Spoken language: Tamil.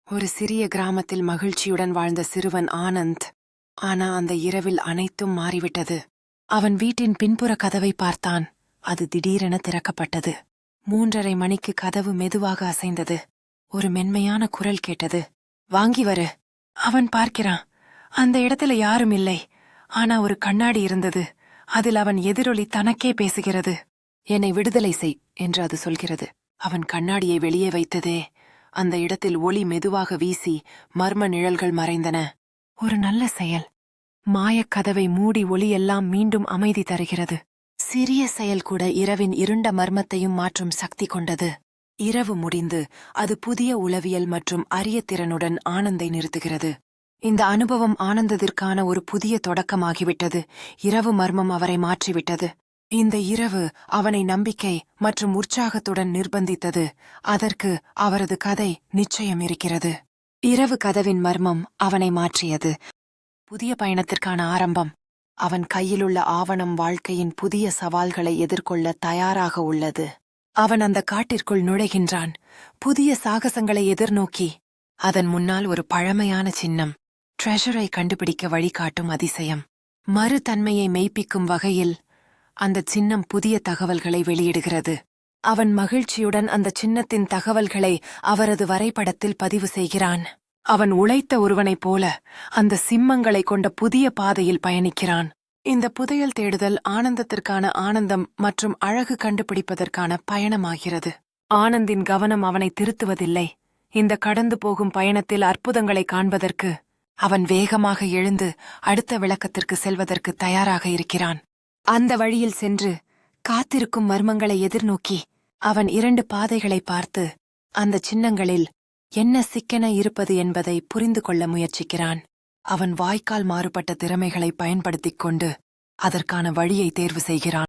ஒரு சிறிய கிராமத்தில் மகிழ்ச்சியுடன் வாழ்ந்த சிறுவன் ஆனந்த். ஆனா அந்த இரவில் அனைத்தும் மாறிவிட்டது. அவன் வீட்டின் பின்புற கதவை பார்த்தான். அது திடீரென திறக்கப்பட்டது. 3:30 மணிக்கு கதவு மெதுவாக அசைந்தது. ஒரு மென்மையான குரல் கேட்டது. "வாங்கி வரு." அவன் பார்க்கிறான். அந்த இடத்துல யாரும் இல்லை. ஆனா ஒரு கண்ணாடி இருந்தது. அதில் அவன் எதிரொலி தனக்கே பேசுகிறது. "என்னை விடுதலை செய்" என்று அது சொல்கிறது. அவன் கண்ணாடியை வெளியே வைத்ததே அந்த இடத்தில் ஒளி மெதுவாக வீசி மர்ம நிழல்கள் மறைந்தன. ஒரு நல்ல செயல். மாயக்கதவை மூடி ஒளியெல்லாம் மீண்டும் அமைதி தருகிறது. சிறிய செயல் கூட இரவின் இருண்ட மர்மத்தையும் மாற்றும் சக்தி கொண்டது. இரவு முடிந்து அது புதிய உளவியல் மற்றும் அரிய திறனுடன் ஆனந்தை நிறுத்துகிறது. இந்த அனுபவம் ஆனந்தத்திற்கான ஒரு புதிய தொடக்கமாகிவிட்டது. இரவு மர்மம் அவரை மாற்றிவிட்டது. இந்த இரவு அவனை நம்பிக்கை மற்றும் உற்சாகத்துடன் நிர்பந்தித்தது. அதற்கு அவரது கதை நிச்சயம் இருக்கிறது. இரவு கதவின் மர்மம் அவனை மாற்றியது. புதிய பயணத்திற்கான ஆரம்பம். அவன் கையிலுள்ள ஆவணம் வாழ்க்கையின் புதிய சவால்களை எதிர்கொள்ள தயாராக உள்ளது. அவன் அந்த காட்டிற்குள் நுழைகின்றான், புதிய சாகசங்களை எதிர்நோக்கி. அதன் முன்னால் ஒரு பழமையான சின்னம், ட்ரெஷரை கண்டுபிடிக்க வழிகாட்டும் அதிசயம். மறுதன்மையை மெய்ப்பிக்கும் வகையில் அந்த சின்னம் புதிய தகவல்களை வெளியிடுகிறது. அவன் மகிழ்ச்சியுடன் அந்த சின்னத்தின் தகவல்களை அவரது வரைபடத்தில் பதிவு செய்கிறான். அவன் உழைத்த ஒருவனைப் போல அந்த சிம்மங்களை கொண்ட புதிய பாதையில் பயணிக்கிறான். இந்த புதையல் தேடுதல் ஆனந்தத்திற்கான ஆனந்தம் மற்றும் அழகு கண்டுபிடிப்பதற்கான பயணமாகிறது. ஆனந்தின் கவனம் அவனை திருத்துவதில்லை. இந்த கடந்து போகும் பயணத்தில் அற்புதங்களை காண்பதற்கு அவன் வேகமாக எழுந்து அடுத்த விளக்கத்திற்கு செல்வதற்கு தயாராக இருக்கிறான். அந்த வழியில் சென்று காத்திருக்கும் மர்மங்களை எதிர்நோக்கி அவன் 2 பாதைகளை பார்த்து அந்த சின்னங்களில் என்ன சிக்கென இருப்பது என்பதை புரிந்து கொள்ள முயற்சிக்கிறான். அவன் வாய்க்கால் மாறுபட்ட திறமைகளை பயன்படுத்திக் கொண்டு அதற்கான வழியை தேர்வு செய்கிறான்.